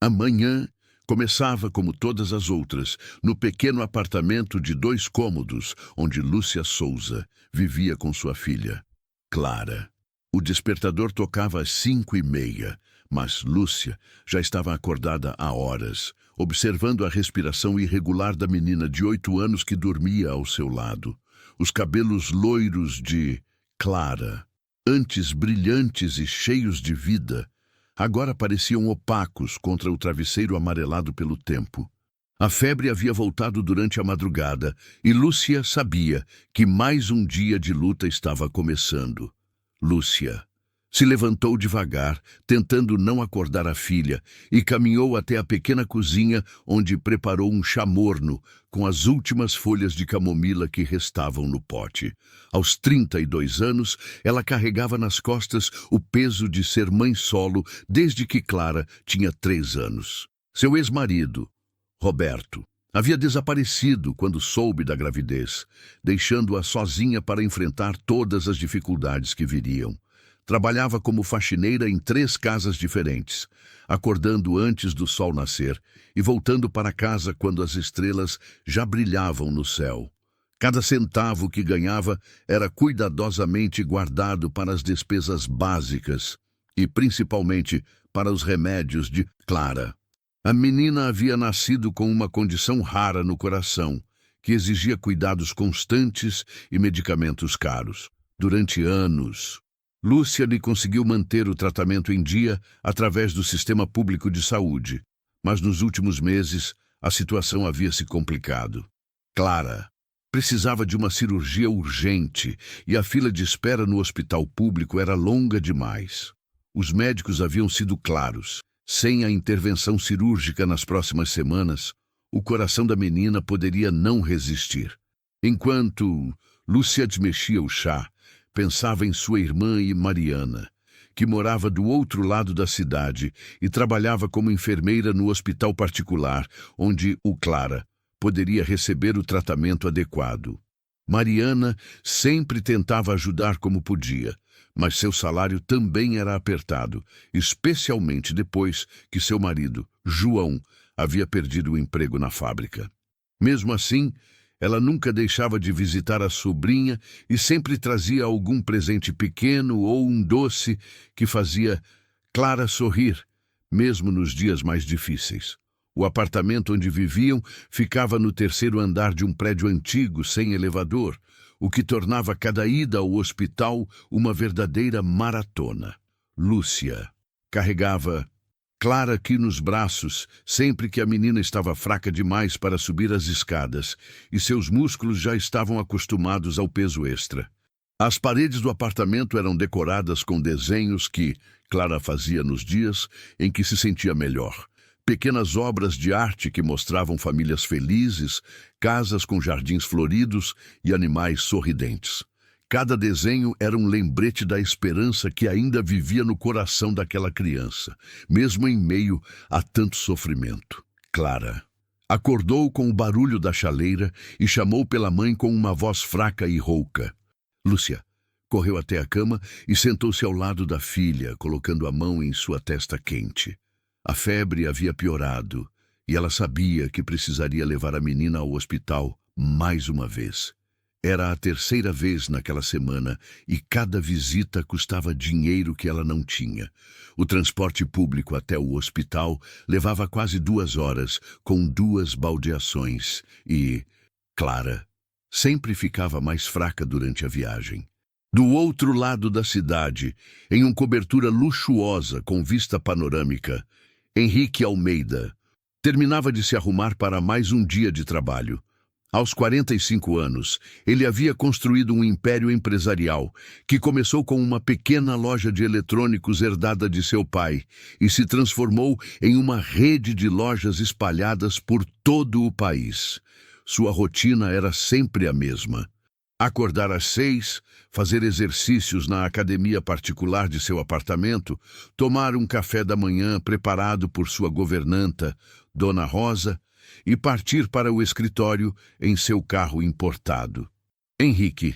A manhã começava como todas as outras, no pequeno apartamento de 2 cômodos, onde Lúcia Souza vivia com sua filha, Clara. O despertador tocava às 5h30, mas Lúcia já estava acordada há horas, observando a respiração irregular da menina de 8 anos que dormia ao seu lado. Os cabelos loiros de Clara, antes brilhantes e cheios de vida, agora pareciam opacos contra o travesseiro amarelado pelo tempo. A febre havia voltado durante a madrugada e Lúcia sabia que mais um dia de luta estava começando. Lúcia se levantou devagar, tentando não acordar a filha, e caminhou até a pequena cozinha, onde preparou um chá morno com as últimas folhas de camomila que restavam no pote. Aos 32 anos, ela carregava nas costas o peso de ser mãe solo desde que Clara tinha 3 anos. Seu ex-marido, Roberto, havia desaparecido quando soube da gravidez, deixando-a sozinha para enfrentar todas as dificuldades que viriam. Trabalhava como faxineira em 3 casas diferentes, acordando antes do sol nascer e voltando para casa quando as estrelas já brilhavam no céu. Cada centavo que ganhava era cuidadosamente guardado para as despesas básicas e, principalmente, para os remédios de Clara. A menina havia nascido com uma condição rara no coração, que exigia cuidados constantes e medicamentos caros. Durante anos, Lúcia lhe conseguiu manter o tratamento em dia através do sistema público de saúde, mas nos últimos meses a situação havia se complicado. Clara precisava de uma cirurgia urgente e a fila de espera no hospital público era longa demais. Os médicos haviam sido claros: sem a intervenção cirúrgica nas próximas semanas, o coração da menina poderia não resistir. Enquanto Lúcia desmexia o chá, pensava em sua irmã e Mariana, que morava do outro lado da cidade e trabalhava como enfermeira no hospital particular, onde Clara poderia receber o tratamento adequado. Mariana sempre tentava ajudar como podia, mas seu salário também era apertado, especialmente depois que seu marido, João, havia perdido o emprego na fábrica. Mesmo assim, ela nunca deixava de visitar a sobrinha e sempre trazia algum presente pequeno ou um doce que fazia Clara sorrir, mesmo nos dias mais difíceis. O apartamento onde viviam ficava no 3º andar de um prédio antigo, sem elevador, o que tornava cada ida ao hospital uma verdadeira maratona. Lúcia carregava Clara aqui nos braços sempre que a menina estava fraca demais para subir as escadas e seus músculos já estavam acostumados ao peso extra. As paredes do apartamento eram decoradas com desenhos que Clara fazia nos dias em que se sentia melhor. Pequenas obras de arte que mostravam famílias felizes, casas com jardins floridos e animais sorridentes. Cada desenho era um lembrete da esperança que ainda vivia no coração daquela criança, mesmo em meio a tanto sofrimento. Clara acordou com o barulho da chaleira e chamou pela mãe com uma voz fraca e rouca. Lúcia correu até a cama e sentou-se ao lado da filha, colocando a mão em sua testa quente. A febre havia piorado e ela sabia que precisaria levar a menina ao hospital mais uma vez. Era a 3ª vez naquela semana e cada visita custava dinheiro que ela não tinha. O transporte público até o hospital levava quase 2 horas, com 2 baldeações, e Clara sempre ficava mais fraca durante a viagem. Do outro lado da cidade, em uma cobertura luxuosa com vista panorâmica, Henrique Almeida terminava de se arrumar para mais um dia de trabalho. Aos 45 anos, ele havia construído um império empresarial que começou com uma pequena loja de eletrônicos herdada de seu pai e se transformou em uma rede de lojas espalhadas por todo o país. Sua rotina era sempre a mesma: acordar às 6, fazer exercícios na academia particular de seu apartamento, tomar um café da manhã preparado por sua governanta, Dona Rosa, e partir para o escritório em seu carro importado. Henrique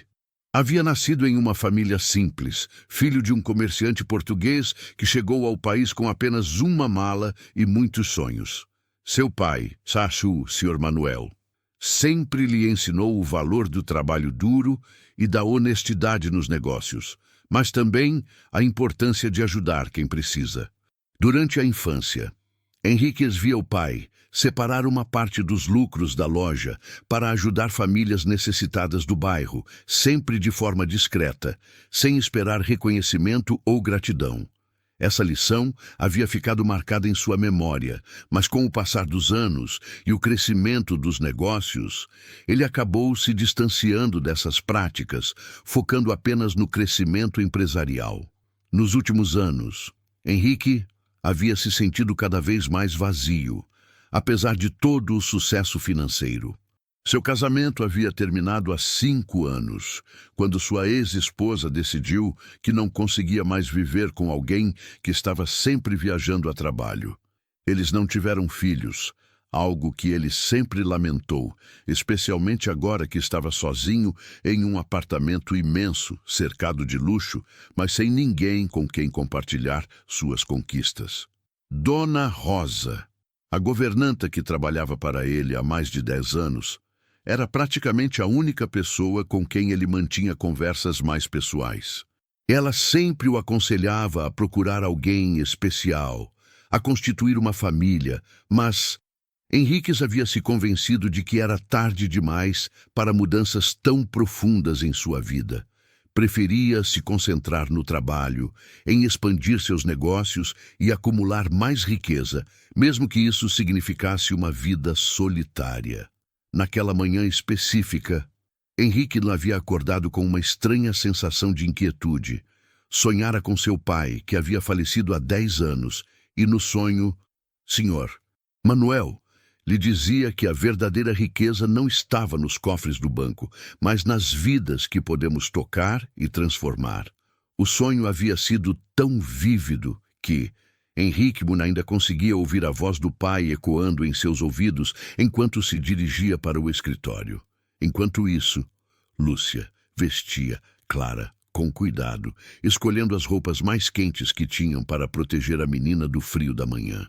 Havia nascido em uma família simples, filho de um comerciante português que chegou ao país com apenas uma mala e muitos sonhos. Seu pai, Sachu, Sr. Manuel, sempre lhe ensinou o valor do trabalho duro e da honestidade nos negócios, mas também a importância de ajudar quem precisa. Durante a infância, Henriques via o pai separar uma parte dos lucros da loja para ajudar famílias necessitadas do bairro, sempre de forma discreta, sem esperar reconhecimento ou gratidão. Essa lição havia ficado marcada em sua memória, mas com o passar dos anos e o crescimento dos negócios, ele acabou se distanciando dessas práticas, focando apenas no crescimento empresarial. Nos últimos anos, Henrique havia se sentido cada vez mais vazio, apesar de todo o sucesso financeiro. Seu casamento havia terminado há 5 anos, quando sua ex-esposa decidiu que não conseguia mais viver com alguém que estava sempre viajando a trabalho. Eles não tiveram filhos, algo que ele sempre lamentou, especialmente agora que estava sozinho em um apartamento imenso, cercado de luxo, mas sem ninguém com quem compartilhar suas conquistas. Dona Rosa, a governanta que trabalhava para ele há mais de 10 anos, era praticamente a única pessoa com quem ele mantinha conversas mais pessoais. Ela sempre o aconselhava a procurar alguém especial, a constituir uma família, mas Henriques havia se convencido de que era tarde demais para mudanças tão profundas em sua vida. Preferia se concentrar no trabalho, em expandir seus negócios e acumular mais riqueza, mesmo que isso significasse uma vida solitária. Naquela manhã específica, Henrique não havia acordado com uma estranha sensação de inquietude. Sonhara com seu pai, que havia falecido há 10 anos, e no sonho, Sr. Manuel lhe dizia que a verdadeira riqueza não estava nos cofres do banco, mas nas vidas que podemos tocar e transformar. O sonho havia sido tão vívido que Henrique ainda conseguia ouvir a voz do pai ecoando em seus ouvidos enquanto se dirigia para o escritório. Enquanto isso, Lúcia vestia Clara com cuidado, escolhendo as roupas mais quentes que tinham para proteger a menina do frio da manhã.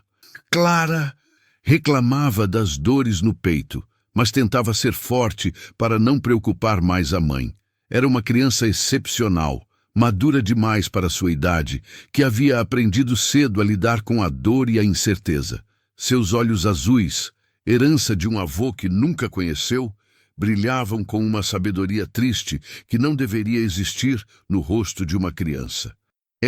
Clara reclamava das dores no peito, mas tentava ser forte para não preocupar mais a mãe. Era uma criança excepcional, madura demais para sua idade, que havia aprendido cedo a lidar com a dor e a incerteza. Seus olhos azuis, herança de um avô que nunca conheceu, brilhavam com uma sabedoria triste que não deveria existir no rosto de uma criança.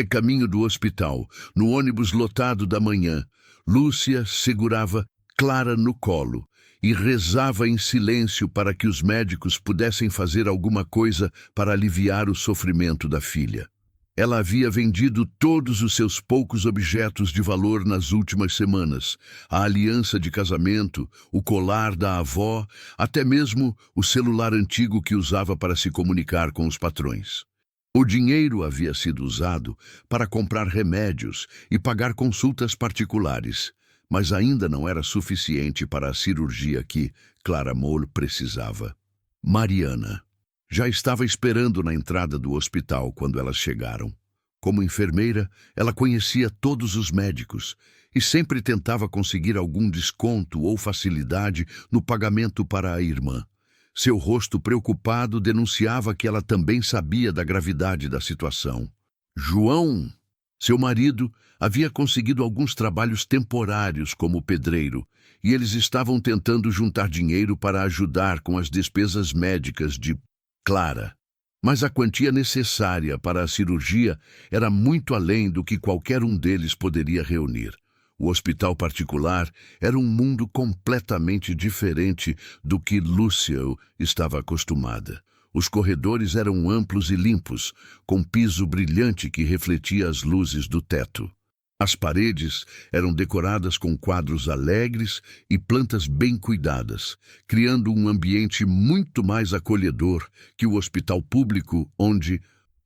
Caminho do hospital, no ônibus lotado da manhã, Lúcia segurava Clara no colo e rezava em silêncio para que os médicos pudessem fazer alguma coisa para aliviar o sofrimento da filha. Ela havia vendido todos os seus poucos objetos de valor nas últimas semanas, a aliança de casamento, o colar da avó, até mesmo o celular antigo que usava para se comunicar com os patrões. O dinheiro havia sido usado para comprar remédios e pagar consultas particulares, mas ainda não era suficiente para a cirurgia que Clara Moll precisava. Mariana já estava esperando na entrada do hospital quando elas chegaram. Como enfermeira, ela conhecia todos os médicos e sempre tentava conseguir algum desconto ou facilidade no pagamento para a irmã. Seu rosto preocupado denunciava que ela também sabia da gravidade da situação. João, seu marido, havia conseguido alguns trabalhos temporários como pedreiro, e eles estavam tentando juntar dinheiro para ajudar com as despesas médicas de Clara. Mas a quantia necessária para a cirurgia era muito além do que qualquer um deles poderia reunir. O hospital particular era um mundo completamente diferente do que Lúcia estava acostumada. Os corredores eram amplos e limpos, com piso brilhante que refletia as luzes do teto. As paredes eram decoradas com quadros alegres e plantas bem cuidadas, criando um ambiente muito mais acolhedor que o hospital público onde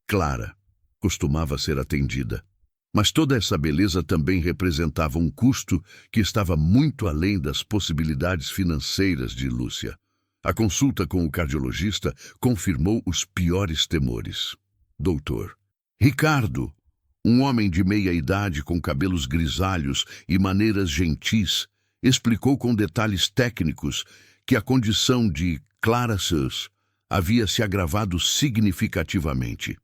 Clara costumava ser atendida. Mas toda essa beleza também representava um custo que estava muito além das possibilidades financeiras de Lúcia. A consulta com o cardiologista confirmou os piores temores. Doutor Ricardo, um homem de meia idade com cabelos grisalhos e maneiras gentis, explicou com detalhes técnicos que a condição de Clara Seuss havia se agravado significativamente.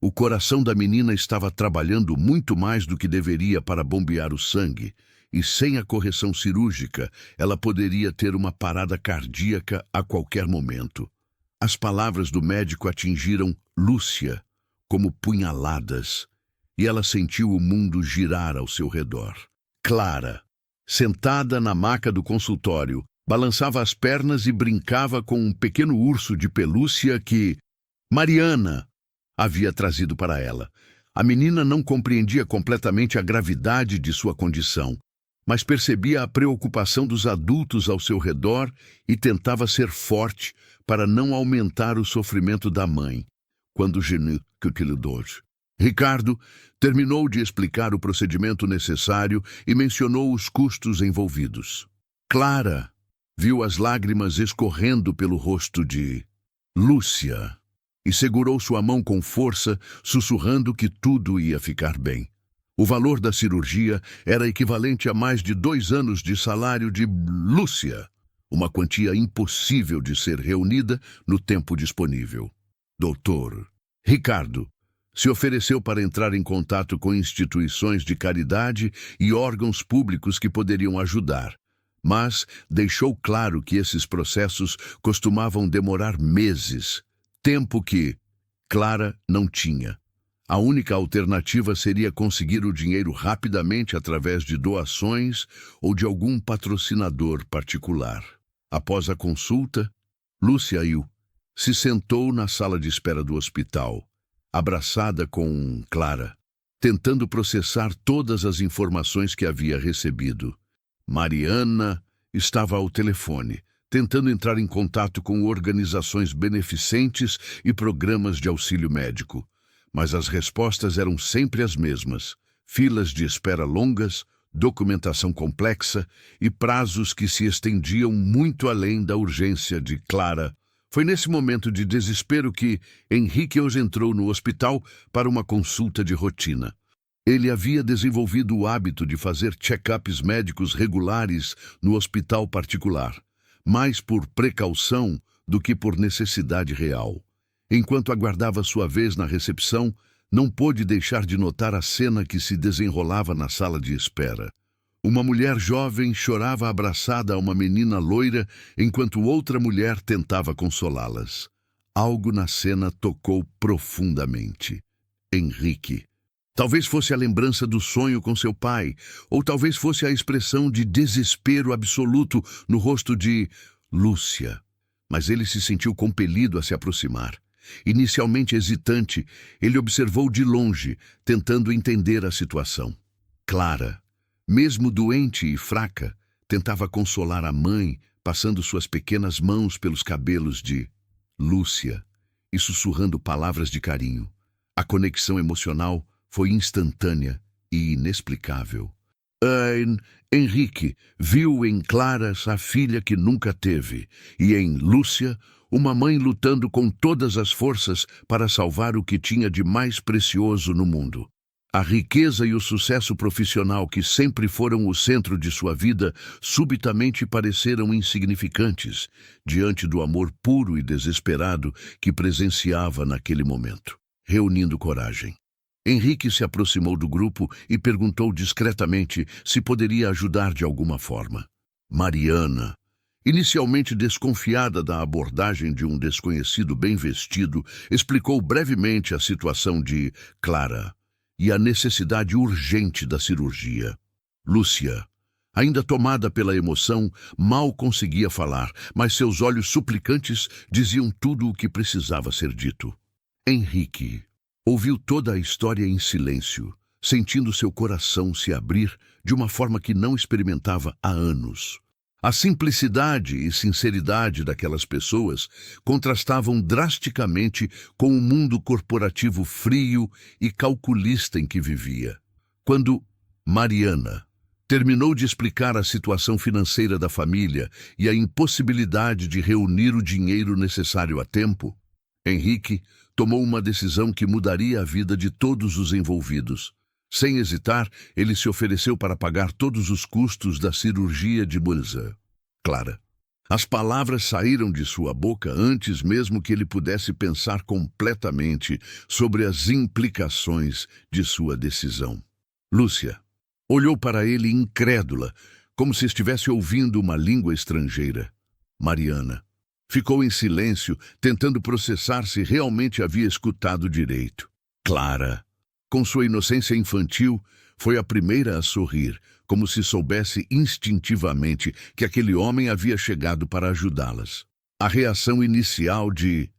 O coração da menina estava trabalhando muito mais do que deveria para bombear o sangue, e sem a correção cirúrgica, ela poderia ter uma parada cardíaca a qualquer momento. As palavras do médico atingiram Lúcia como punhaladas, e ela sentiu o mundo girar ao seu redor. Clara, sentada na maca do consultório, balançava as pernas e brincava com um pequeno urso de pelúcia que Mariana havia trazido para ela. A menina não compreendia completamente a gravidade de sua condição, mas percebia a preocupação dos adultos ao seu redor e tentava ser forte para não aumentar o sofrimento da mãe. Quando Ricardo terminou de explicar o procedimento necessário e mencionou os custos envolvidos. Clara viu as lágrimas escorrendo pelo rosto de Lúcia e segurou sua mão com força, sussurrando que tudo ia ficar bem. O valor da cirurgia era equivalente a mais de 2 anos de salário de Lúcia, uma quantia impossível de ser reunida no tempo disponível. Doutor Ricardo se ofereceu para entrar em contato com instituições de caridade e órgãos públicos que poderiam ajudar, mas deixou claro que esses processos costumavam demorar meses, tempo que Clara não tinha. A única alternativa seria conseguir o dinheiro rapidamente através de doações ou de algum patrocinador particular. Após a consulta, Lúcia se sentou na sala de espera do hospital, abraçada com Clara, tentando processar todas as informações que havia recebido. Mariana estava ao telefone, tentando entrar em contato com organizações beneficentes e programas de auxílio médico. Mas as respostas eram sempre as mesmas: filas de espera longas, documentação complexa e prazos que se estendiam muito além da urgência de Clara. Foi nesse momento de desespero que Henrique os entrou no hospital para uma consulta de rotina. Ele havia desenvolvido o hábito de fazer check-ups médicos regulares no hospital particular, mais por precaução do que por necessidade real. Enquanto aguardava sua vez na recepção, não pôde deixar de notar a cena que se desenrolava na sala de espera. Uma mulher jovem chorava abraçada a uma menina loira, enquanto outra mulher tentava consolá-las. Algo na cena tocou profundamente. Henrique. Talvez fosse a lembrança do sonho com seu pai, ou talvez fosse a expressão de desespero absoluto no rosto de Lúcia. Mas ele se sentiu compelido a se aproximar. Inicialmente hesitante, ele observou de longe, tentando entender a situação. Clara, mesmo doente e fraca, tentava consolar a mãe, passando suas pequenas mãos pelos cabelos de Lúcia e sussurrando palavras de carinho. A conexão emocional foi instantânea e inexplicável. Henrique viu em Clara a filha que nunca teve, e em Lúcia uma mãe lutando com todas as forças para salvar o que tinha de mais precioso no mundo. A riqueza e o sucesso profissional que sempre foram o centro de sua vida subitamente pareceram insignificantes diante do amor puro e desesperado que presenciava naquele momento. Reunindo coragem, Henrique se aproximou do grupo e perguntou discretamente se poderia ajudar de alguma forma. Mariana, inicialmente desconfiada da abordagem de um desconhecido bem vestido, explicou brevemente a situação de Clara e a necessidade urgente da cirurgia. Lúcia, ainda tomada pela emoção, mal conseguia falar, mas seus olhos suplicantes diziam tudo o que precisava ser dito. Henrique ouviu toda a história em silêncio, sentindo seu coração se abrir de uma forma que não experimentava há anos. A simplicidade e sinceridade daquelas pessoas contrastavam drasticamente com o mundo corporativo frio e calculista em que vivia. Quando Mariana Terminou de explicar a situação financeira da família e a impossibilidade de reunir o dinheiro necessário a tempo. Henrique tomou uma decisão que mudaria a vida de todos os envolvidos. Sem hesitar, ele se ofereceu para pagar todos os custos da cirurgia de Mulza. Clara. As palavras saíram de sua boca antes mesmo que ele pudesse pensar completamente sobre as implicações de sua decisão. Lúcia olhou para ele incrédula, como se estivesse ouvindo uma língua estrangeira. Mariana ficou em silêncio, tentando processar se realmente havia escutado direito. Clara, com sua inocência infantil, foi a primeira a sorrir, como se soubesse instintivamente que aquele homem havia chegado para ajudá-las. A reação inicial de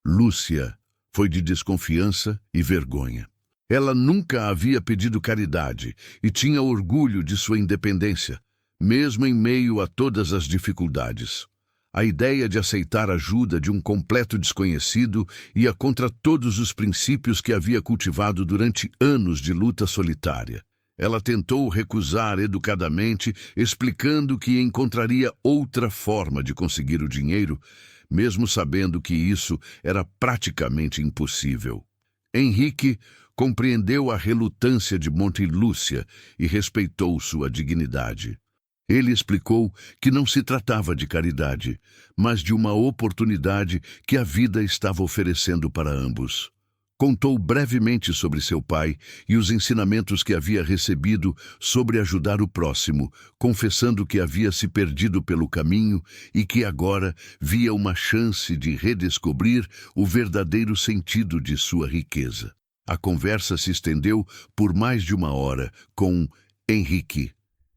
Lúcia foi de desconfiança e vergonha. Ela nunca havia pedido caridade e tinha orgulho de sua independência, mesmo em meio a todas as dificuldades. A ideia de aceitar ajuda de um completo desconhecido ia contra todos os princípios que havia cultivado durante anos de luta solitária. Ela tentou recusar educadamente, explicando que encontraria outra forma de conseguir o dinheiro, mesmo sabendo que isso era praticamente impossível. Henrique compreendeu a relutância de Montelúcia e respeitou sua dignidade. Ele explicou que não se tratava de caridade, mas de uma oportunidade que a vida estava oferecendo para ambos. Contou brevemente sobre seu pai e os ensinamentos que havia recebido sobre ajudar o próximo, confessando que havia se perdido pelo caminho e que agora via uma chance de redescobrir o verdadeiro sentido de sua riqueza. A conversa se estendeu por mais de uma hora com Henrique,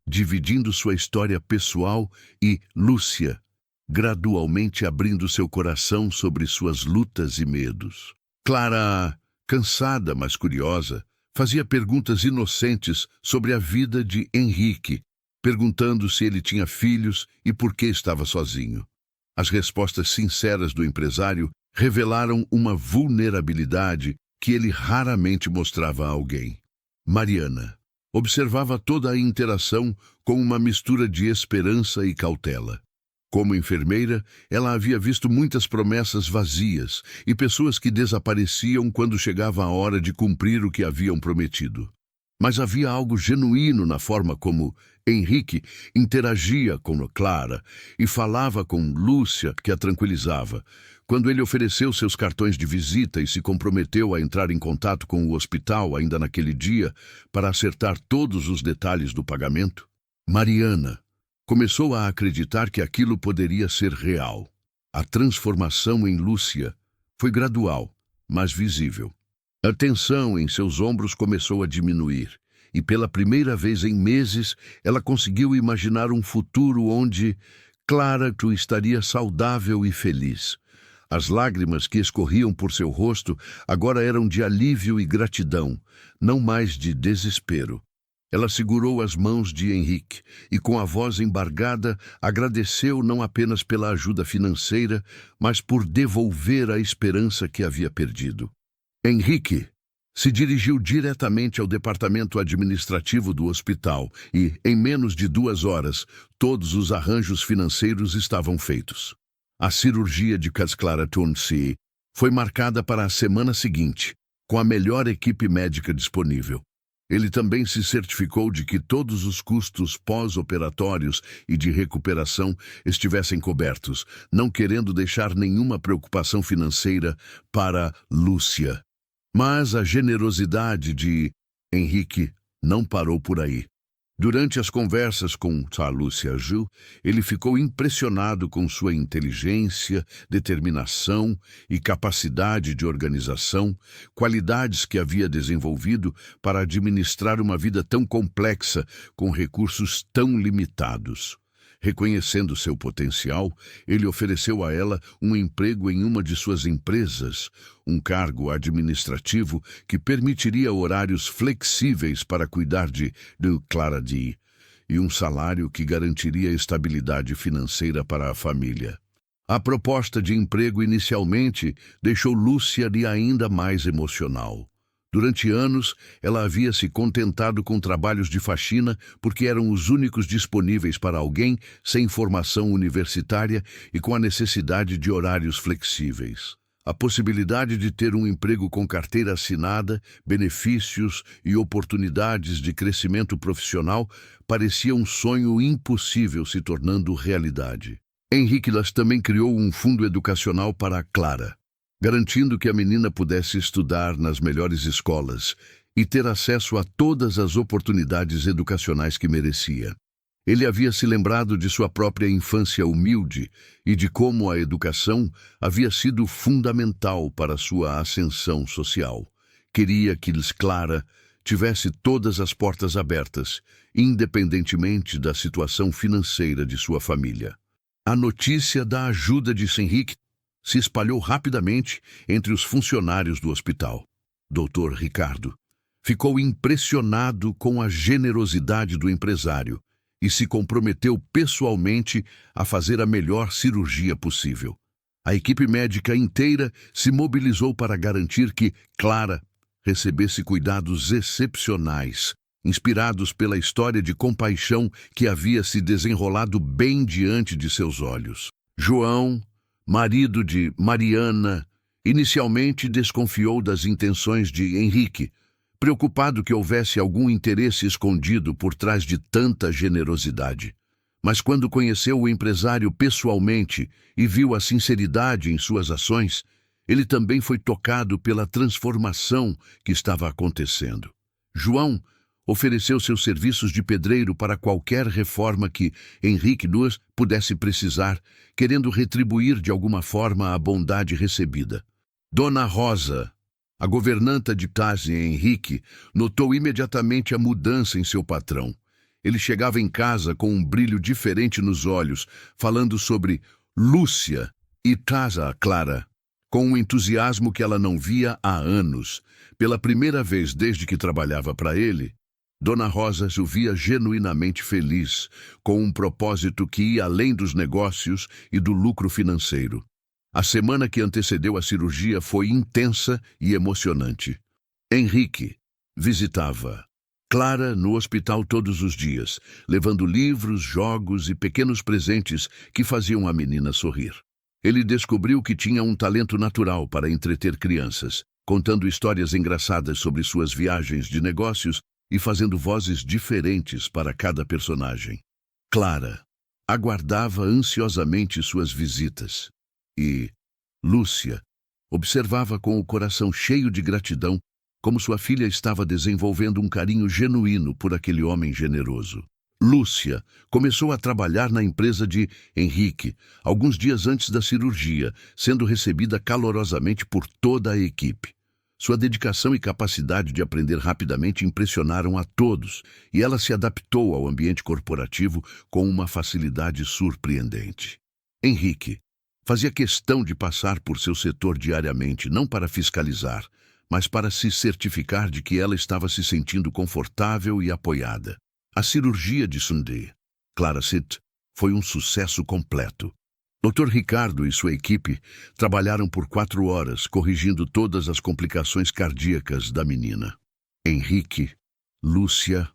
dividindo sua história pessoal, e Lúcia, gradualmente abrindo seu coração sobre suas lutas e medos. Clara, cansada, mas curiosa, fazia perguntas inocentes sobre a vida de Henrique, perguntando se ele tinha filhos e por que estava sozinho. As respostas sinceras do empresário revelaram uma vulnerabilidade que ele raramente mostrava a alguém. Mariana observava toda a interação com uma mistura de esperança e cautela. Como enfermeira, ela havia visto muitas promessas vazias e pessoas que desapareciam quando chegava a hora de cumprir o que haviam prometido. Mas havia algo genuíno na forma como Henrique interagia com Clara e falava com Lúcia, que a tranquilizava. Quando ele ofereceu seus cartões de visita e se comprometeu a entrar em contato com o hospital ainda naquele dia para acertar todos os detalhes do pagamento, Mariana começou a acreditar que aquilo poderia ser real. A transformação em Lúcia foi gradual, mas visível. A tensão em seus ombros começou a diminuir, e pela primeira vez em meses ela conseguiu imaginar um futuro onde Clara estaria saudável e feliz. As lágrimas que escorriam por seu rosto agora eram de alívio e gratidão, não mais de desespero. Ela segurou as mãos de Henrique e, com a voz embargada, agradeceu não apenas pela ajuda financeira, mas por devolver a esperança que havia perdido. Henrique se dirigiu diretamente ao departamento administrativo do hospital e, em menos de 2 horas, todos os arranjos financeiros estavam feitos. A cirurgia de Clara Tonsi foi marcada para a semana seguinte, com a melhor equipe médica disponível. Ele também se certificou de que todos os custos pós-operatórios e de recuperação estivessem cobertos, não querendo deixar nenhuma preocupação financeira para Lúcia. Mas a generosidade de Henrique não parou por aí. Durante as conversas com Lúcia Ju, ele ficou impressionado com sua inteligência, determinação e capacidade de organização, qualidades que havia desenvolvido para administrar uma vida tão complexa com recursos tão limitados. Reconhecendo seu potencial, ele ofereceu a ela um emprego em uma de suas empresas, um cargo administrativo que permitiria horários flexíveis para cuidar de Clara D. e um salário que garantiria estabilidade financeira para a família. A proposta de emprego inicialmente deixou Lúcia ainda mais emocional. Durante anos, ela havia se contentado com trabalhos de faxina porque eram os únicos disponíveis para alguém sem formação universitária e com a necessidade de horários flexíveis. A possibilidade de ter um emprego com carteira assinada, benefícios e oportunidades de crescimento profissional parecia um sonho impossível se tornando realidade. Henrique também criou um fundo educacional para a Clara, garantindo que a menina pudesse estudar nas melhores escolas e ter acesso a todas as oportunidades educacionais que merecia. Ele havia se lembrado de sua própria infância humilde e de como a educação havia sido fundamental para sua ascensão social. Queria que Clara tivesse todas as portas abertas, independentemente da situação financeira de sua família. A notícia da ajuda de Henrique se espalhou rapidamente entre os funcionários do hospital. Dr. Ricardo ficou impressionado com a generosidade do empresário e se comprometeu pessoalmente a fazer a melhor cirurgia possível. A equipe médica inteira se mobilizou para garantir que Clara recebesse cuidados excepcionais, inspirados pela história de compaixão que havia se desenrolado bem diante de seus olhos. João, marido de Mariana, inicialmente desconfiou das intenções de Henrique, preocupado que houvesse algum interesse escondido por trás de tanta generosidade. Mas quando conheceu o empresário pessoalmente e viu a sinceridade em suas ações, ele também foi tocado pela transformação que estava acontecendo. João ofereceu seus serviços de pedreiro para qualquer reforma que Henrique pudesse precisar, querendo retribuir de alguma forma a bondade recebida. Dona Rosa, a governanta de casa Henrique, notou imediatamente a mudança em seu patrão. Ele chegava em casa com um brilho diferente nos olhos, falando sobre Lúcia e casa Clara, com um entusiasmo que ela não via há anos. Pela primeira vez desde que trabalhava para ele, Dona Rosa o via genuinamente feliz, com um propósito que ia além dos negócios e do lucro financeiro. A semana que antecedeu a cirurgia foi intensa e emocionante. Henrique visitava Clara no hospital todos os dias, levando livros, jogos e pequenos presentes que faziam a menina sorrir. Ele descobriu que tinha um talento natural para entreter crianças, contando histórias engraçadas sobre suas viagens de negócios e fazendo vozes diferentes para cada personagem. Clara aguardava ansiosamente suas visitas. E Lúcia observava com o coração cheio de gratidão como sua filha estava desenvolvendo um carinho genuíno por aquele homem generoso. Lúcia começou a trabalhar na empresa de Henrique alguns dias antes da cirurgia, sendo recebida calorosamente por toda a equipe. Sua dedicação e capacidade de aprender rapidamente impressionaram a todos, e ela se adaptou ao ambiente corporativo com uma facilidade surpreendente. Henrique fazia questão de passar por seu setor diariamente, não para fiscalizar, mas para se certificar de que ela estava se sentindo confortável e apoiada. A cirurgia de Clara foi um sucesso completo. Dr. Ricardo e sua equipe trabalharam por 4 horas, corrigindo todas as complicações cardíacas da menina. Henrique, Lúcia,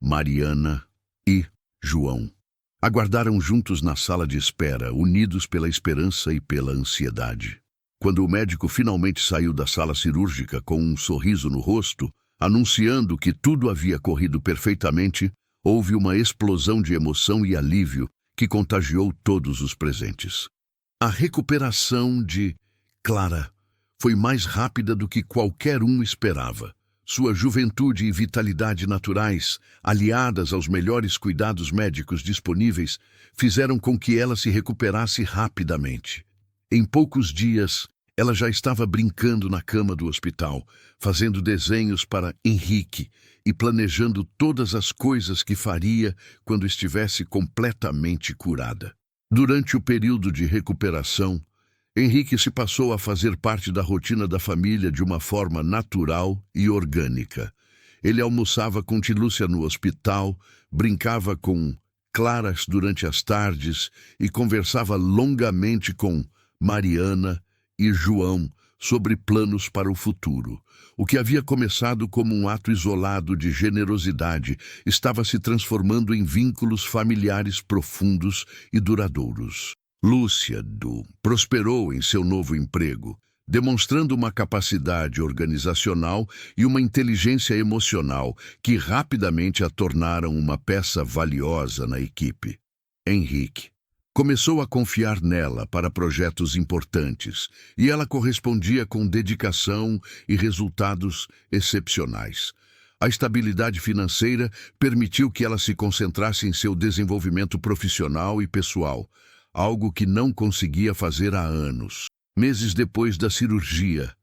Mariana e João aguardaram juntos na sala de espera, unidos pela esperança e pela ansiedade. Quando o médico finalmente saiu da sala cirúrgica com um sorriso no rosto, anunciando que tudo havia corrido perfeitamente, houve uma explosão de emoção e alívio que contagiou todos os presentes. A recuperação de Clara foi mais rápida do que qualquer um esperava. Sua juventude e vitalidade naturais, aliadas aos melhores cuidados médicos disponíveis, fizeram com que ela se recuperasse rapidamente. Em poucos dias, ela já estava brincando na cama do hospital, fazendo desenhos para Henrique e planejando todas as coisas que faria quando estivesse completamente curada. Durante o período de recuperação, Henrique se passou a fazer parte da rotina da família de uma forma natural e orgânica. Ele almoçava com Lúcia no hospital, brincava com Clara durante as tardes e conversava longamente com Mariana e João sobre planos para o futuro. O que havia começado como um ato isolado de generosidade estava se transformando em vínculos familiares profundos e duradouros. Lúcia prosperou em seu novo emprego, demonstrando uma capacidade organizacional e uma inteligência emocional que rapidamente a tornaram uma peça valiosa na equipe. Henrique começou a confiar nela para projetos importantes, e ela correspondia com dedicação e resultados excepcionais. A estabilidade financeira permitiu que ela se concentrasse em seu desenvolvimento profissional e pessoal, algo que não conseguia fazer há anos. Meses depois da cirurgia,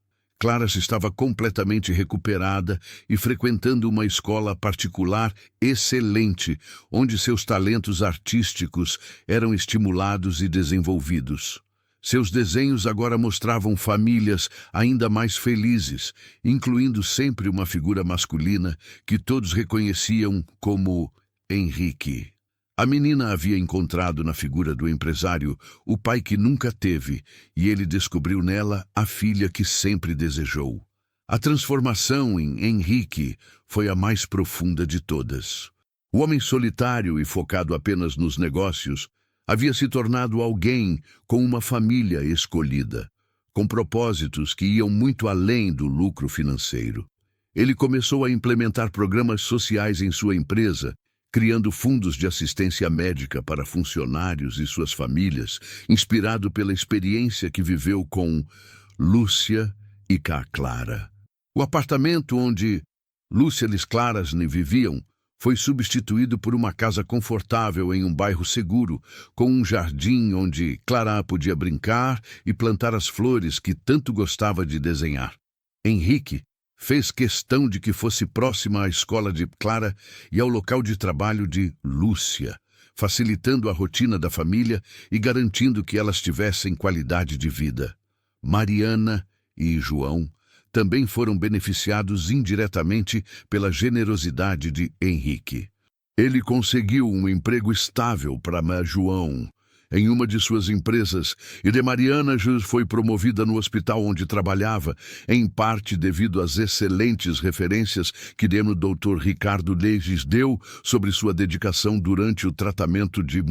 Clara estava completamente recuperada e frequentando uma escola particular excelente, onde seus talentos artísticos eram estimulados e desenvolvidos. Seus desenhos agora mostravam famílias ainda mais felizes, incluindo sempre uma figura masculina que todos reconheciam como Henrique. A menina havia encontrado na figura do empresário o pai que nunca teve, e ele descobriu nela a filha que sempre desejou. A transformação em Henrique foi a mais profunda de todas. O homem solitário e focado apenas nos negócios havia se tornado alguém com uma família escolhida, com propósitos que iam muito além do lucro financeiro. Ele começou a implementar programas sociais em sua empresa, criando fundos de assistência médica para funcionários e suas famílias, inspirado pela experiência que viveu com Lúcia e Clara. O apartamento onde Lúcia e Clara viviam foi substituído por uma casa confortável em um bairro seguro, com um jardim onde Clara podia brincar e plantar as flores que tanto gostava de desenhar. Henrique fez questão de que fosse próxima à escola de Clara e ao local de trabalho de Lúcia, facilitando a rotina da família e garantindo que elas tivessem qualidade de vida. Mariana e João também foram beneficiados indiretamente pela generosidade de Henrique. Ele conseguiu um emprego estável para João em uma de suas empresas, e de Mariana foi promovida no hospital onde trabalhava, em parte devido às excelentes referências que o Dr. Ricardo Leges deu sobre sua dedicação durante o tratamento de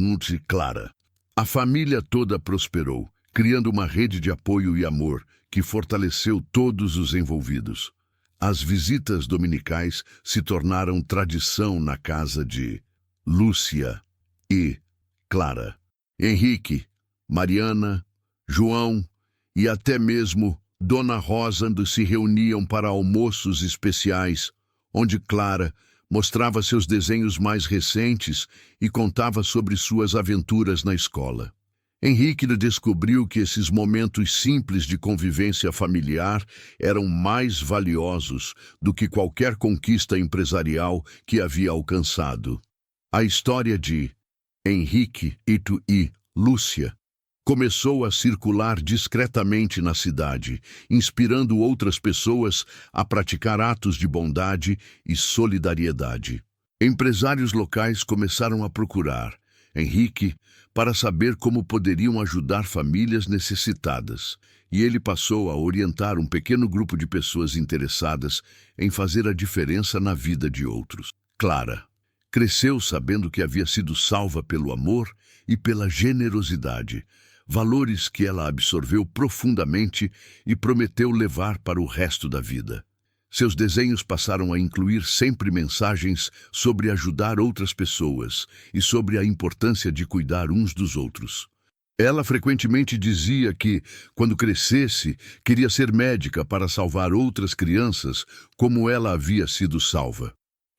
Clara. A família toda prosperou, criando uma rede de apoio e amor que fortaleceu todos os envolvidos. As visitas dominicais se tornaram tradição na casa de Lúcia e Clara. Henrique, Mariana, João e até mesmo Dona Rosa se reuniam para almoços especiais, onde Clara mostrava seus desenhos mais recentes e contava sobre suas aventuras na escola. Henrique descobriu que esses momentos simples de convivência familiar eram mais valiosos do que qualquer conquista empresarial que havia alcançado. A história de Henrique e Lúcia começou a circular discretamente na cidade, inspirando outras pessoas a praticar atos de bondade e solidariedade. Empresários locais começaram a procurar Henrique para saber como poderiam ajudar famílias necessitadas, e ele passou a orientar um pequeno grupo de pessoas interessadas em fazer a diferença na vida de outros. Clara cresceu sabendo que havia sido salva pelo amor e pela generosidade, valores que ela absorveu profundamente e prometeu levar para o resto da vida. Seus desenhos passaram a incluir sempre mensagens sobre ajudar outras pessoas e sobre a importância de cuidar uns dos outros. Ela frequentemente dizia que, quando crescesse, queria ser médica para salvar outras crianças como ela havia sido salva.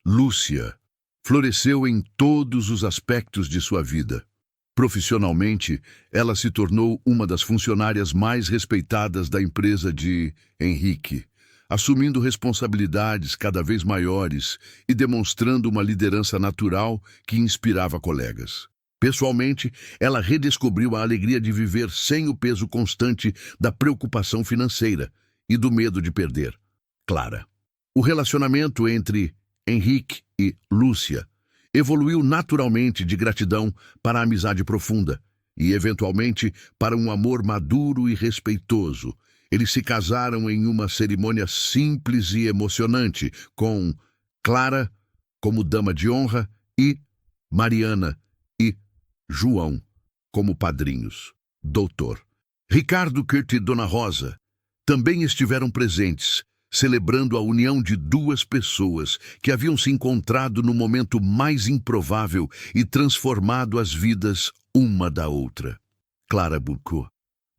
Lúcia floresceu em todos os aspectos de sua vida. Profissionalmente, ela se tornou uma das funcionárias mais respeitadas da empresa de Henrique, assumindo responsabilidades cada vez maiores e demonstrando uma liderança natural que inspirava colegas. Pessoalmente, ela redescobriu a alegria de viver sem o peso constante da preocupação financeira e do medo de perder. Clara. O relacionamento entre Henrique e Lúcia evoluiu naturalmente de gratidão para a amizade profunda e, eventualmente, para um amor maduro e respeitoso, Eles se casaram em uma cerimônia simples e emocionante, com Clara como dama de honra e Mariana e João como padrinhos. Doutor Ricardo Kurt e Dona Rosa também estiveram presentes, celebrando a união de duas pessoas que haviam se encontrado no momento mais improvável e transformado as vidas uma da outra. Clara Burco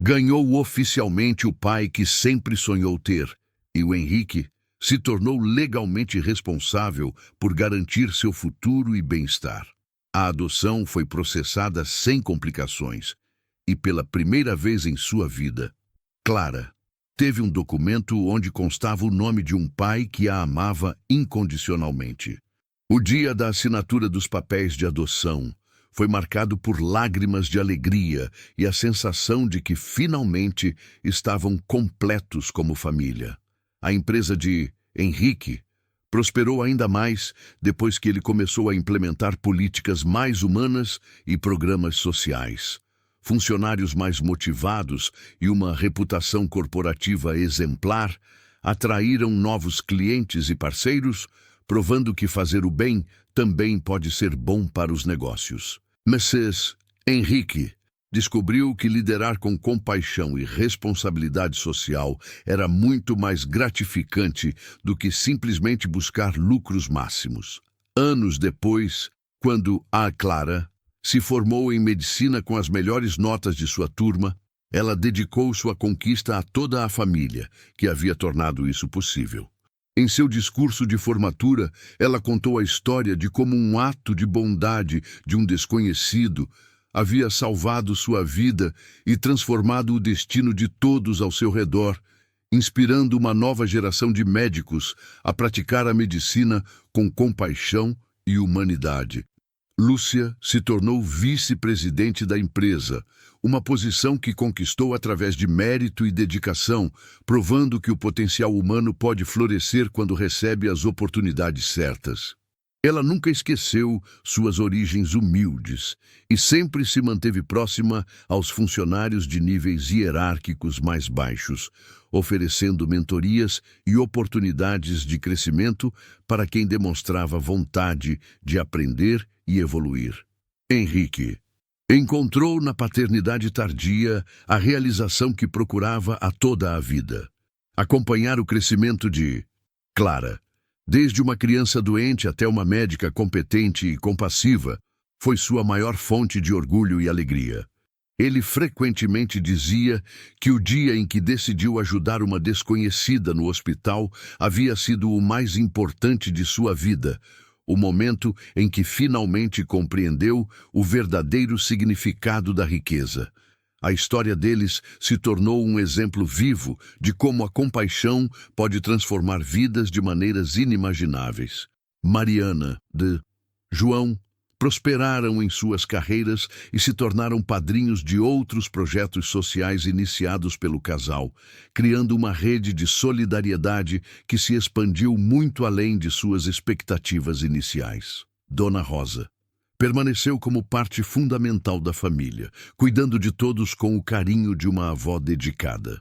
ganhou oficialmente o pai que sempre sonhou ter, e o Henrique se tornou legalmente responsável por garantir seu futuro e bem-estar. A adoção foi processada sem complicações, e pela primeira vez em sua vida, Clara teve um documento onde constava o nome de um pai que a amava incondicionalmente. O dia da assinatura dos papéis de adoção foi marcado por lágrimas de alegria e a sensação de que finalmente estavam completos como família. A empresa de Henrique prosperou ainda mais depois que ele começou a implementar políticas mais humanas e programas sociais. Funcionários mais motivados e uma reputação corporativa exemplar atraíram novos clientes e parceiros, provando que fazer o bem também pode ser bom para os negócios. Mrs. Henrique descobriu que liderar com compaixão e responsabilidade social era muito mais gratificante do que simplesmente buscar lucros máximos. Anos depois, quando a Clara se formou em medicina com as melhores notas de sua turma, ela dedicou sua conquista a toda a família, que havia tornado isso possível. Em seu discurso de formatura, ela contou a história de como um ato de bondade de um desconhecido havia salvado sua vida e transformado o destino de todos ao seu redor, inspirando uma nova geração de médicos a praticar a medicina com compaixão e humanidade. Lúcia se tornou vice-presidente da empresa, uma posição que conquistou através de mérito e dedicação, provando que o potencial humano pode florescer quando recebe as oportunidades certas. Ela nunca esqueceu suas origens humildes e sempre se manteve próxima aos funcionários de níveis hierárquicos mais baixos, oferecendo mentorias e oportunidades de crescimento para quem demonstrava vontade de aprender e evoluir. Henrique encontrou na paternidade tardia a realização que procurava a toda a vida. Acompanhar o crescimento de Clara, desde uma criança doente até uma médica competente e compassiva, foi sua maior fonte de orgulho e alegria. Ele frequentemente dizia que o dia em que decidiu ajudar uma desconhecida no hospital havia sido o mais importante de sua vida, o momento em que finalmente compreendeu o verdadeiro significado da riqueza. A história deles se tornou um exemplo vivo de como a compaixão pode transformar vidas de maneiras inimagináveis. Mariana, de João, prosperaram em suas carreiras e se tornaram padrinhos de outros projetos sociais iniciados pelo casal, criando uma rede de solidariedade que se expandiu muito além de suas expectativas iniciais. Dona Rosa permaneceu como parte fundamental da família, cuidando de todos com o carinho de uma avó dedicada.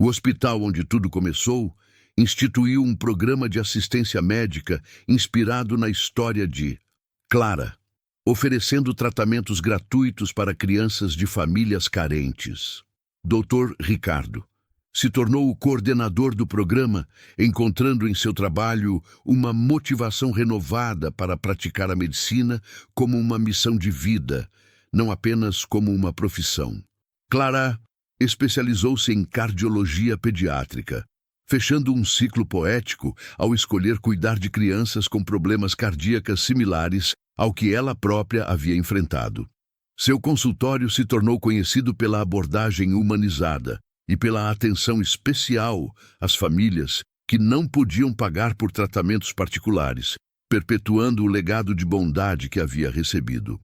O hospital onde tudo começou instituiu um programa de assistência médica inspirado na história de Clara, oferecendo tratamentos gratuitos para crianças de famílias carentes. Dr. Ricardo se tornou o coordenador do programa, encontrando em seu trabalho uma motivação renovada para praticar a medicina como uma missão de vida, não apenas como uma profissão. Clara especializou-se em cardiologia pediátrica, fechando um ciclo poético ao escolher cuidar de crianças com problemas cardíacos similares ao que ela própria havia enfrentado. Seu consultório se tornou conhecido pela abordagem humanizada e pela atenção especial às famílias que não podiam pagar por tratamentos particulares, perpetuando o legado de bondade que havia recebido.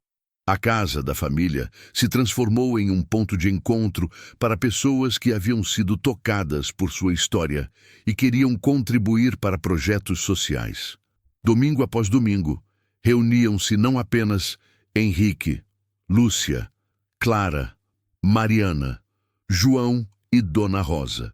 A casa da família se transformou em um ponto de encontro para pessoas que haviam sido tocadas por sua história e queriam contribuir para projetos sociais. Domingo após domingo, reuniam-se não apenas Henrique, Lúcia, Clara, Mariana, João e Dona Rosa,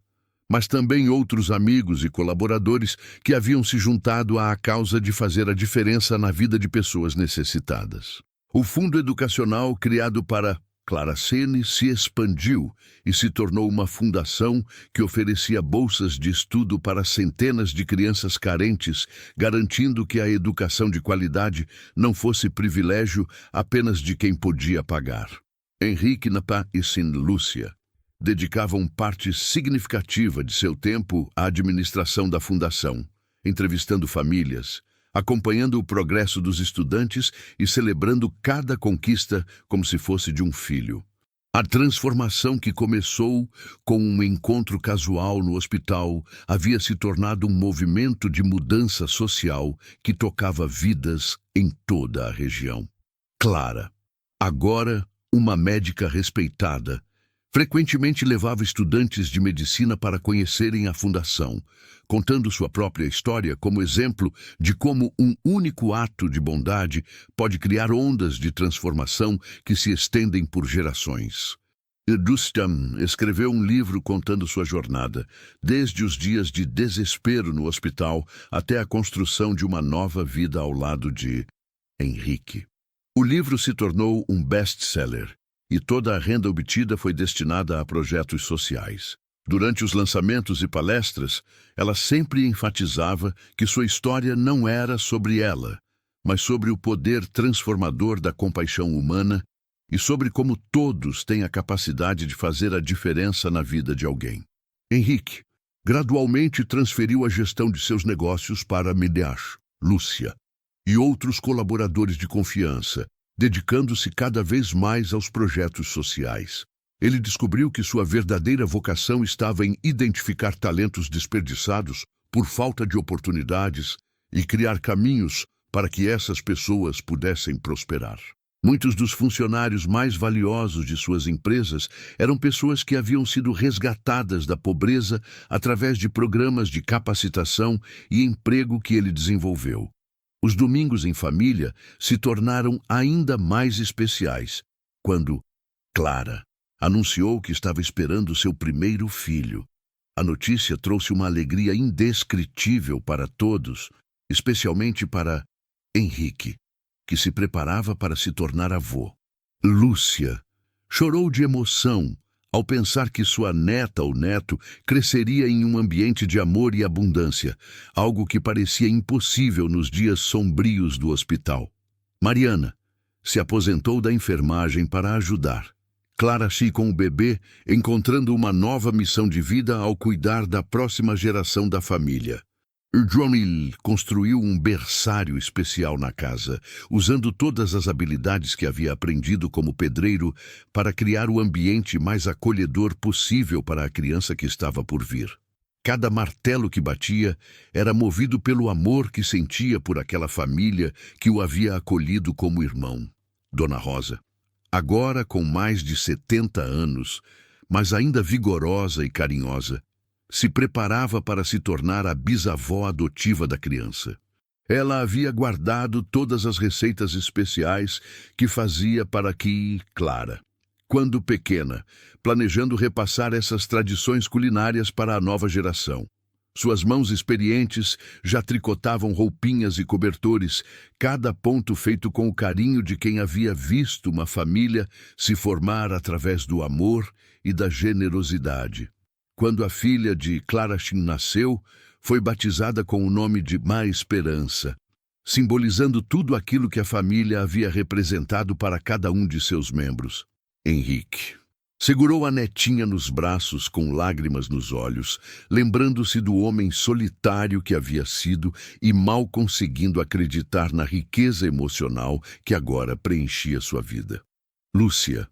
mas também outros amigos e colaboradores que haviam se juntado à causa de fazer a diferença na vida de pessoas necessitadas. O fundo educacional criado para Clara Sene se expandiu e se tornou uma fundação que oferecia bolsas de estudo para centenas de crianças carentes, garantindo que a educação de qualidade não fosse privilégio apenas de quem podia pagar. Henrique Napa e Lúcia dedicavam parte significativa de seu tempo à administração da fundação, entrevistando famílias, acompanhando o progresso dos estudantes e celebrando cada conquista como se fosse de um filho. A transformação que começou com um encontro casual no hospital havia se tornado um movimento de mudança social que tocava vidas em toda a região. Clara, agora uma médica respeitada, frequentemente levava estudantes de medicina para conhecerem a fundação, contando sua própria história como exemplo de como um único ato de bondade pode criar ondas de transformação que se estendem por gerações. Dustam escreveu um livro contando sua jornada, desde os dias de desespero no hospital até a construção de uma nova vida ao lado de Henrique. O livro se tornou um best-seller e toda a renda obtida foi destinada a projetos sociais. Durante os lançamentos e palestras, ela sempre enfatizava que sua história não era sobre ela, mas sobre o poder transformador da compaixão humana e sobre como todos têm a capacidade de fazer a diferença na vida de alguém. Henrique gradualmente transferiu a gestão de seus negócios para Mideash, Lúcia e outros colaboradores de confiança, dedicando-se cada vez mais aos projetos sociais. Ele descobriu que sua verdadeira vocação estava em identificar talentos desperdiçados por falta de oportunidades e criar caminhos para que essas pessoas pudessem prosperar. Muitos dos funcionários mais valiosos de suas empresas eram pessoas que haviam sido resgatadas da pobreza através de programas de capacitação e emprego que ele desenvolveu. Os domingos em família se tornaram ainda mais especiais quando Clara anunciou que estava esperando seu primeiro filho. A notícia trouxe uma alegria indescritível para todos, especialmente para Henrique, que se preparava para se tornar avô. Lúcia chorou de emoção ao pensar que sua neta ou neto cresceria em um ambiente de amor e abundância, algo que parecia impossível nos dias sombrios do hospital. Mariana se aposentou da enfermagem para ajudar Clara com o bebê, encontrando uma nova missão de vida ao cuidar da próxima geração da família. Johnny construiu um berçário especial na casa, usando todas as habilidades que havia aprendido como pedreiro para criar o ambiente mais acolhedor possível para a criança que estava por vir. Cada martelo que batia era movido pelo amor que sentia por aquela família que o havia acolhido como irmão. Dona Rosa, agora com mais de 70 anos, mas ainda vigorosa e carinhosa, se preparava para se tornar a bisavó adotiva da criança. Ela havia guardado todas as receitas especiais que fazia para que Clara, quando pequena, planejando repassar essas tradições culinárias para a nova geração. Suas mãos experientes já tricotavam roupinhas e cobertores, cada ponto feito com o carinho de quem havia visto uma família se formar através do amor e da generosidade. Quando a filha de Clara nasceu, foi batizada com o nome de Má Esperança, simbolizando tudo aquilo que a família havia representado para cada um de seus membros. Henrique segurou a netinha nos braços com lágrimas nos olhos, lembrando-se do homem solitário que havia sido e mal conseguindo acreditar na riqueza emocional que agora preenchia sua vida. Lúcia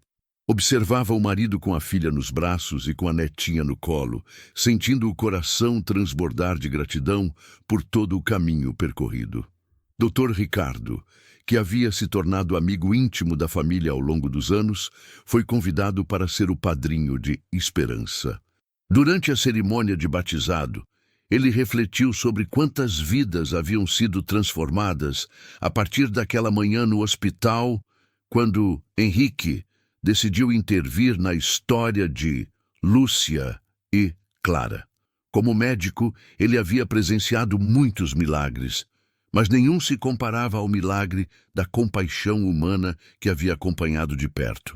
observava o marido com a filha nos braços e com a netinha no colo, sentindo o coração transbordar de gratidão por todo o caminho percorrido. Dr. Ricardo, que havia se tornado amigo íntimo da família ao longo dos anos, foi convidado para ser o padrinho de Esperança. Durante a cerimônia de batizado, ele refletiu sobre quantas vidas haviam sido transformadas a partir daquela manhã no hospital, quando Henrique decidiu intervir na história de Lúcia e Clara. Como médico, ele havia presenciado muitos milagres, mas nenhum se comparava ao milagre da compaixão humana que havia acompanhado de perto.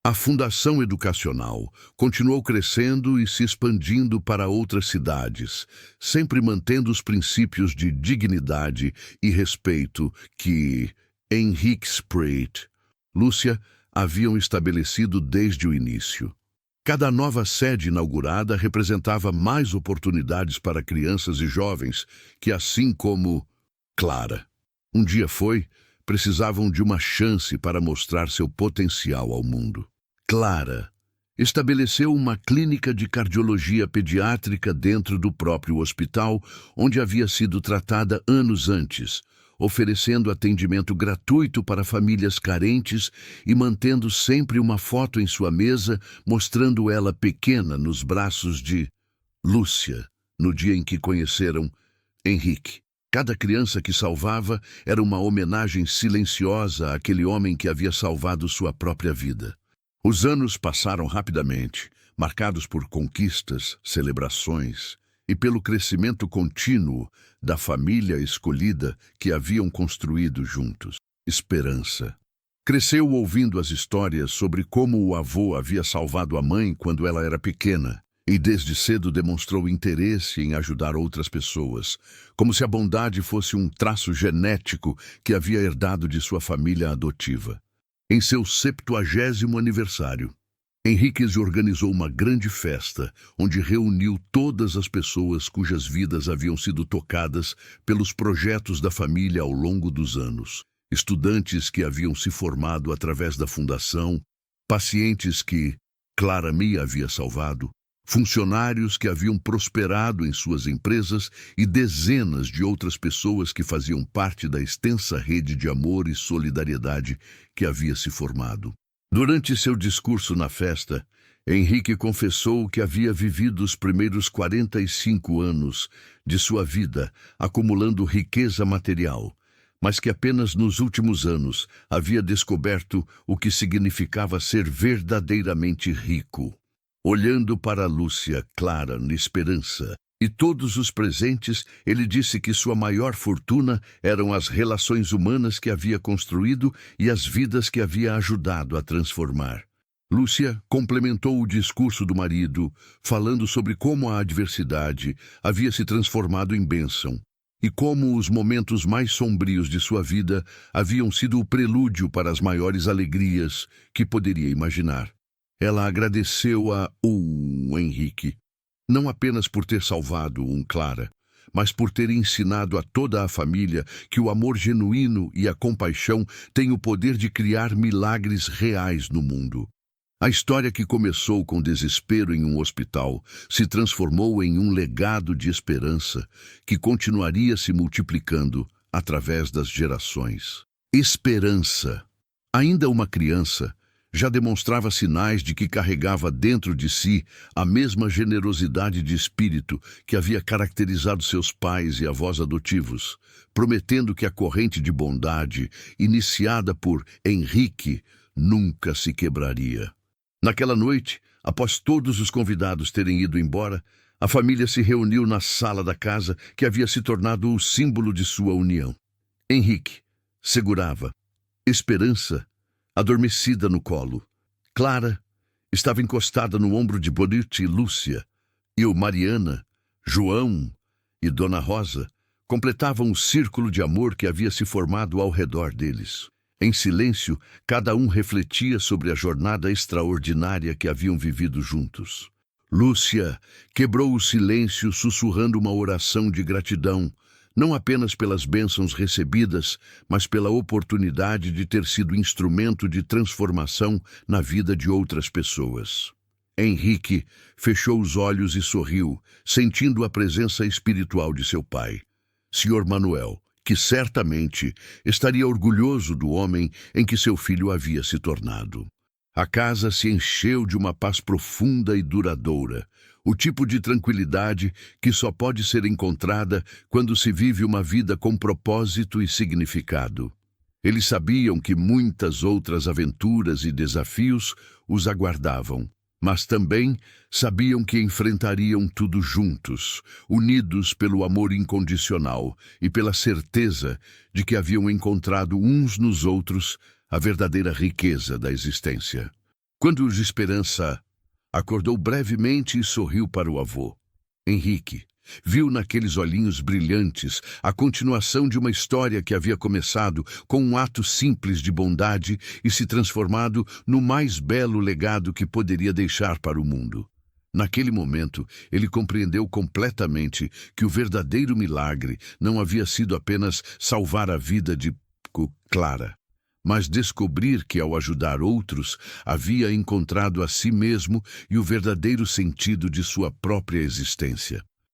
A Fundação Educacional continuou crescendo e se expandindo para outras cidades, sempre mantendo os princípios de dignidade e respeito que Henrique Spratt, Lúcia haviam estabelecido desde o início. Cada nova sede inaugurada representava mais oportunidades para crianças e jovens que, assim como Clara, um dia precisavam de uma chance para mostrar seu potencial ao mundo. Clara estabeleceu uma clínica de cardiologia pediátrica dentro do próprio hospital onde havia sido tratada anos antes, oferecendo atendimento gratuito para famílias carentes e mantendo sempre uma foto em sua mesa mostrando ela pequena nos braços de Lúcia, no dia em que conheceram Henrique. Cada criança que salvava era uma homenagem silenciosa àquele homem que havia salvado sua própria vida. Os anos passaram rapidamente, marcados por conquistas, celebrações e pelo crescimento contínuo da família escolhida que haviam construído juntos. Esperança. Cresceu ouvindo as histórias sobre como o avô havia salvado a mãe quando ela era pequena e desde cedo demonstrou interesse em ajudar outras pessoas, como se a bondade fosse um traço genético que havia herdado de sua família adotiva. Em seu 70º aniversário, Henrique organizou uma grande festa, onde reuniu todas as pessoas cujas vidas haviam sido tocadas pelos projetos da família ao longo dos anos. Estudantes que haviam se formado através da fundação, pacientes que Clara Mia havia salvado, funcionários que haviam prosperado em suas empresas e dezenas de outras pessoas que faziam parte da extensa rede de amor e solidariedade que havia se formado. Durante seu discurso na festa, Henrique confessou que havia vivido os primeiros 45 anos de sua vida acumulando riqueza material, mas que apenas nos últimos anos havia descoberto o que significava ser verdadeiramente rico. Olhando para Lúcia, Clara, na esperança, e todos os presentes, ele disse que sua maior fortuna eram as relações humanas que havia construído e as vidas que havia ajudado a transformar. Lúcia complementou o discurso do marido, falando sobre como a adversidade havia se transformado em bênção, e como os momentos mais sombrios de sua vida haviam sido o prelúdio para as maiores alegrias que poderia imaginar. Ela agradeceu a Henrique, não apenas por ter salvado Clara, mas por ter ensinado a toda a família que o amor genuíno e a compaixão têm o poder de criar milagres reais no mundo. A história que começou com desespero em um hospital se transformou em um legado de esperança que continuaria se multiplicando através das gerações. Esperança. Ainda uma criança, já demonstrava sinais de que carregava dentro de si a mesma generosidade de espírito que havia caracterizado seus pais e avós adotivos, prometendo que a corrente de bondade, iniciada por Henrique, nunca se quebraria. Naquela noite, após todos os convidados terem ido embora, a família se reuniu na sala da casa que havia se tornado o símbolo de sua união. Henrique segurava Esperança adormecida no colo. Clara estava encostada no ombro de Bonite e Lúcia, e Mariana, João e Dona Rosa completavam o círculo de amor que havia se formado ao redor deles. Em silêncio, cada um refletia sobre a jornada extraordinária que haviam vivido juntos. Lúcia quebrou o silêncio sussurrando uma oração de gratidão, não apenas pelas bênçãos recebidas, mas pela oportunidade de ter sido instrumento de transformação na vida de outras pessoas. Henrique fechou os olhos e sorriu, sentindo a presença espiritual de seu pai, Sr. Manuel, que certamente estaria orgulhoso do homem em que seu filho havia se tornado. A casa se encheu de uma paz profunda e duradoura, o tipo de tranquilidade que só pode ser encontrada quando se vive uma vida com propósito e significado. Eles sabiam que muitas outras aventuras e desafios os aguardavam, Mas também sabiam que enfrentariam tudo juntos, unidos pelo amor incondicional e pela certeza de que haviam encontrado uns nos outros a verdadeira riqueza da existência. Quando o Esperança acordou brevemente e sorriu para o avô, Henrique viu naqueles olhinhos brilhantes a continuação de uma história que havia começado com um ato simples de bondade e se transformado no mais belo legado que poderia deixar para o mundo. Naquele momento, ele compreendeu completamente que o verdadeiro milagre não havia sido apenas salvar a vida de Clara, mas descobrir que, ao ajudar outros, havia encontrado a si mesmo e o verdadeiro sentido de sua própria existência.